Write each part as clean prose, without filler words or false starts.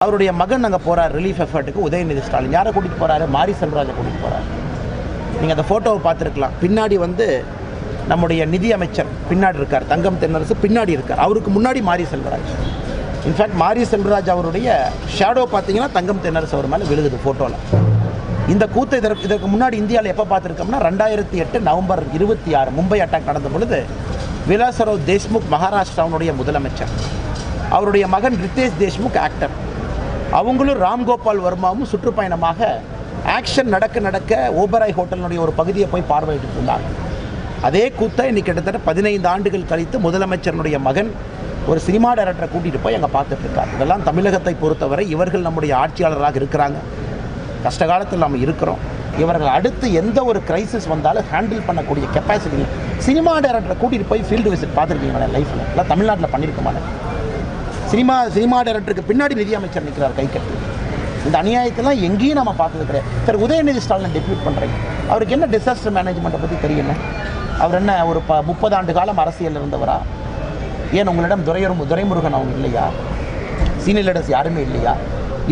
அவருடைய மகன் அங்கே போகிறார் ரிலீஃப் எஃபர்ட்டுக்கு. உதயநிதி ஸ்டாலின் யாரை கூட்டிகிட்டு போகிறாரு? மாரி செல்வராஜை கூட்டிகிட்டு போகிறார். நீங்கள் அந்த ஃபோட்டோவை பார்த்துருக்கலாம். பின்னாடி நம்முடைய நிதி அமைச்சர் பின்னாடி இருக்கார், தங்கம் தென்னரசு பின்னாடி இருக்கார். அவருக்கு முன்னாடி மாரி செல்வராஜ். இன்ஃபேக்ட் மாரி செல்வராஜ் அவருடைய ஷேடோ பார்த்தீங்கன்னா தங்கம் தென்னரசு அவர் மேலே விழுகுது ஃபோட்டோவில். இந்த கூத்தை இதற்கு முன்னாடி இந்தியாவில் எப்போ பார்த்துருக்கோம்னா 2008 நவம்பர் 26 மும்பை அட்டாக் நடந்த பொழுது விலாசராவ் தேஷ்முக் மகாராஷ்டிராவுடைய முதலமைச்சர், அவருடைய மகன் ரித்தேஷ் தேஷ்முக் ஆக்டர், அவங்களும் ராம்கோபால் வர்மாவும் சுற்றுப்பயணமாக ஆக்ஷன் நடக்க ஓபராய் ஹோட்டலினுடைய ஒரு பகுதியை போய் பார்வையிட்டு இருந்தாங்க. அதே கூத்தை இன்னைக்கு கிட்டத்தட்ட 15 ஆண்டுகள் கழித்து முதலமைச்சருடைய மகன் ஒரு சினிமா டைரக்டரை கூட்டிகிட்டு போய் அங்கே பார்த்துட்டு இருக்கார். இதெல்லாம் தமிழகத்தை பொறுத்தவரை இவர்கள் நம்முடைய ஆட்சியாளராக இருக்கிறாங்க. கஷ்ட காலத்தில் நம்ம இருக்கிறோம். இவர்கள் அடுத்து எந்த ஒரு கிரைசிஸ் வந்தாலும் ஹேண்டில் பண்ணக்கூடிய கெப்பாசிட்டி சினிமா டைரக்டரை கூட்டிகிட்டு போய் ஃபீல்டு விசிட் பார்த்துருக்கீங்களா லைஃப்பில்? எல்லாம் தமிழ்நாட்டில் பண்ணியிருக்க மாட்டேன். சினிமா டைரக்டருக்கு பின்னாடி நிதி அமைச்சர் நிற்கிறார் கை கட்டி. இந்த அநியாயத்தெல்லாம் எங்கேயும் நம்ம பார்த்தது கிடையாது. சரி, உதயநிதி ஸ்டாலினை டெபியூட் பண்ணுறீங்க, அவருக்கு என்ன டிசாஸ்டர் மேனேஜ்மெண்ட்டை பற்றி தெரியல? அவர் என்ன ஒரு 30 ஆண்டு காலம் அரசியல் இருந்தவரா? ஏன் உங்களிடம் துரைமுருகன் அவங்க இல்லையா? சீனியர் லீடர்ஸ் யாருமே இல்லையா?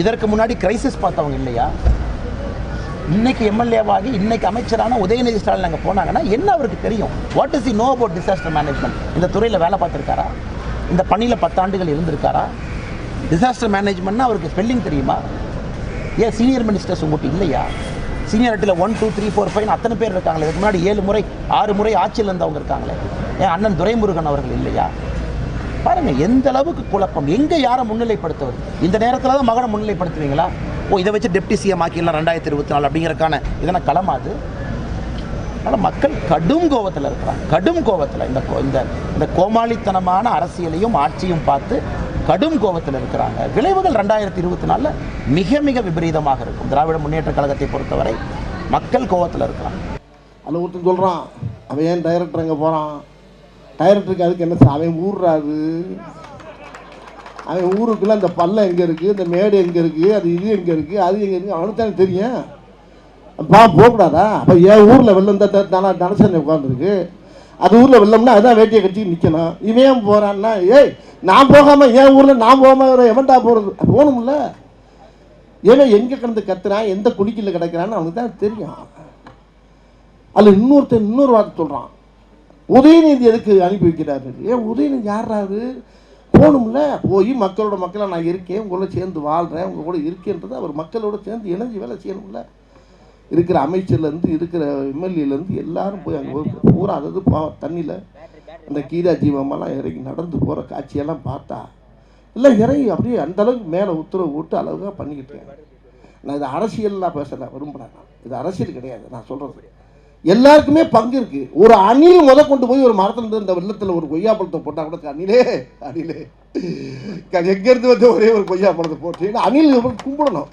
இதற்கு முன்னாடி கிரைசிஸ் பார்த்தவங்க இல்லையா? இன்னைக்கு எம்எல்ஏவாகி இன்னைக்கு அமைச்சரான உதயநிதி ஸ்டாலின் அங்கே போனாங்கன்னா என்ன அவருக்கு தெரியும்? What is the know about disaster management? இந்த துறையில் வேலை பார்த்துருக்காரா? இந்த பணியில் 10 ஆண்டுகள் இருந்திருக்காரா? டிசாஸ்டர் மேனேஜ்மெண்ட்னா அவருக்கு ஸ்பெல்லிங் தெரியுமா? ஏன் சீனியர் மினிஸ்டர்ஸ் உங்கள்கிட்ட இல்லையா? சீனியாரிட்டியில் 1 2 3 4 5 அத்தனை பேர் இருக்காங்களே. இதுக்கு முன்னாடி 7 முறை 6 முறை ஆட்சியில் இருந்தவங்க இருக்காங்களே. ஏன் அண்ணன் துரைமுருகன் அவர்கள் இல்லையா? பாருங்கள் எந்த அளவுக்கு குழப்பம். எங்கே யாரை முன்னிலைப்படுத்துவது? இந்த நேரத்தில் தான் மகனை முன்னிலைப்படுத்துவீங்களா? இதை வச்சு டெப்டி சிஎம் ஆக்கிடலாம் 2024 அப்படிங்கிறக்கான இதனை களமாது. அதனால் மக்கள் கடும் கோபத்தில் இருக்கிறாங்க. கடும் கோபத்தில் இந்த கோமாளித்தனமான அரசியலையும் ஆட்சியும் பார்த்து கடும் கோபத்தில் இருக்கிறாங்க. விளைவுகள் 2024 மிக மிக விபரீதமாக இருக்கும். திராவிட முன்னேற்ற கழகத்தை பொறுத்தவரை மக்கள் கோபத்தில் இருக்கிறாங்க. அதில் ஒருத்தன் சொல்கிறான், அவன் ஏன் டைரக்டர் அங்கே போகிறான்? டைரக்டருக்கு அதுக்கு என்ன? அவன் ஊர்றாரு. அவன் ஊருக்குள்ள அந்த பள்ளம் எங்கே இருக்குது, இந்த மேடு எங்கே இருக்குது, அது இது எங்கே இருக்குது, அது எங்கே இருக்குது, அவனுக்கு தானே தெரியும். போகக்கூடாதா? அப்போ என் ஊரில் வெள்ளம் தான் தனசேனை உட்காந்துருக்கு. அது ஊரில் வெள்ளம்னா அதான் வேட்டியை கட்டி நிற்கணும். இவன் போகிறான்னா, ஏய் நான் போகாமல் என் ஊரில் நான் போகாமல் எவன்டா போகிறது? போகணும்ல. ஏன்னா எங்கே கிடந்து கத்துறான், எந்த குடிக்கில் கிடக்கிறான்னு அவனுக்கு தான் தெரியும். அதில் இன்னொரு வார்த்தை சொல்கிறான், உதயநிதி எதுக்கு அனுப்பி வைக்கிறாரு? ஏன் உதயநிதி யாராரு? போகணும்ல. போய் மக்களாக நான் இருக்கேன், உங்களோட சேர்ந்து வாழ்கிறேன், உங்கள் கூட இருக்கேன்றது அவர் மக்களோட சேர்ந்து இணைஞ்சு வேலை செய்யணும்ல. இருக்கிற அமைச்சர்லேருந்து இருக்கிற எம்எல்ஏலேருந்து எல்லாரும் போய் அங்கே பூரா அதாவது தண்ணியில் அந்த கீதா ஜீவமெல்லாம் இறங்கி நடந்து போகிற காட்சியெல்லாம் பார்த்தா எல்லாம் இறங்கி அப்படியே அந்தளவுக்கு மேலே உத்தரவு போட்டு அளவுக்காக பண்ணிக்கிட்டு இருக்கேன். நான் இது அரசியல்லாம் பேசலை, விரும்புகிறேன். இது அரசியல் கிடையாது. நான் சொல்கிறது எல்லாருக்குமே பங்கு இருக்குது. ஒரு அணில் கொண்டு போய் ஒரு மரத்தில் இந்த வெள்ளத்தில் ஒரு கொய்யாப்பழத்தை போட்டால் கூட அணிலே எங்கேருந்து வந்து ஒரே ஒரு கொய்யாப்பழத்தை போட்டு அணில் கும்பிடணும்.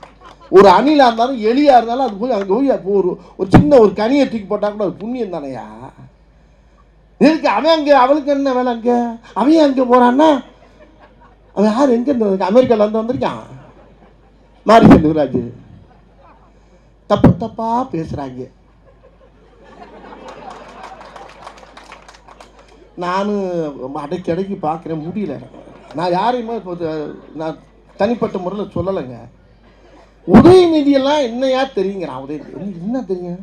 ஒரு அணிலாக இருந்தாலும் எலியாக இருந்தாலும் அது போய் அங்கே போய் ஒரு சின்ன ஒரு கனியை தூக்கி போட்டால் கூட அது புண்ணியம் தானையா? இருக்கு. அவன் அங்கே அவளுக்கு என்ன வேலை? அங்கே அவன் அங்கே போகிறான்னா அவன் யார்? எங்கே இருந்து? அமெரிக்காவில் வந்திருக்கான் மாரி செல்வராஜ். தப்பாக பேசுகிறாங்க. நானும் அடைக்கி பார்க்குறேன், முடியல. நான் யாரையுமே நான் தனிப்பட்ட முறையில் சொல்லலைங்க. உதயநிதியெல்லாம் என்னையா தெரியுங்கிறான். உதயநிதி என்ன தெரியும்?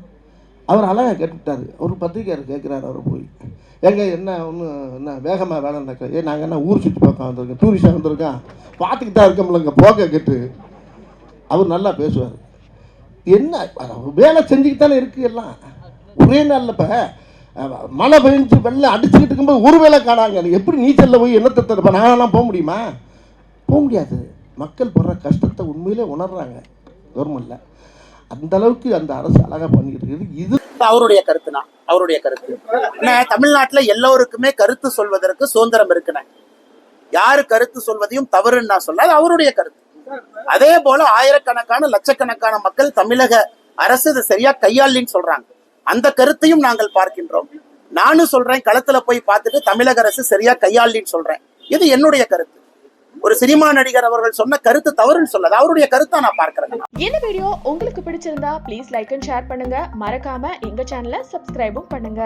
அவர் அழகாக கேட்டுவிட்டார். ஒரு பத்திரிக்கையார் கேட்குறாரு. அவர் போய் எங்க என்ன ஒன்று என்ன வேகமாக வேலை நடக்க? நாங்கள் என்ன ஊர் சுற்றி பார்க்க வந்திருக்கோம், டூரிஸ்டாக வந்திருக்கோம், பார்த்துக்கிட்டு தான் இருக்கோம்லங்க போக்க கேட்டு. அவர் நல்லா பேசுவார். என்ன வேலை செஞ்சுக்கிட்டு தானே இருக்குது எல்லாம். ஒரே நாளில் இப்போ மழை பெஞ்சு வெள்ளம் அடிச்சுக்கிட்டு இருக்கும்போது ஒரு வேலை காணாங்க. எப்படி நீச்சலில் போய் என்னத்தை தருப்பேன்? நாங்களாம் போக முடியுமா? போக முடியாது. மக்கள் படுற கஷ்டத்தை உண்மையிலே உணர்றாங்க கவர்மெண்ட்டில். அந்த அளவுக்கு அந்த அரசு அழகாக பண்ணிக்கிட்டு இருக்குது. இது அவருடைய கருத்துனா அவருடைய கருத்து. தமிழ்நாட்டில் எல்லோருக்குமே கருத்து சொல்வதற்கு சுதந்திரம் இருக்குண்ணே. யாரு கருத்து சொல்வதையும் தவறுன்னு நான் சொல்ல, அது அவருடைய கருத்து. அதே போல ஆயிரக்கணக்கான லட்சக்கணக்கான மக்கள் தமிழக அரசு இதை சரியா கையாளின்னு சொல்றாங்க. அந்த கருத்தையும் நாங்கள் பார்க்கின்றோம். நானும் சொல்றேன், களத்துல போய் பார்த்துட்டு தமிழக அரசு சரியா கையாளின்னு சொல்றேன். இது என்னுடைய கருத்து. ஒரு சினிமா நடிகர் அவர்கள் சொன்ன கருத்து தவறுன்னு சொல்லாது, அவருடைய கருத்தை நான் பார்க்கிறேன். இந்த வீடியோ உங்களுக்கு பிடிச்சிருந்தா ப்ளீஸ் லைக் அண்ட் ஷேர் பண்ணுங்க. மறக்காம எங்க சேனலை சப்ஸ்கிரைபும் பண்ணுங்க.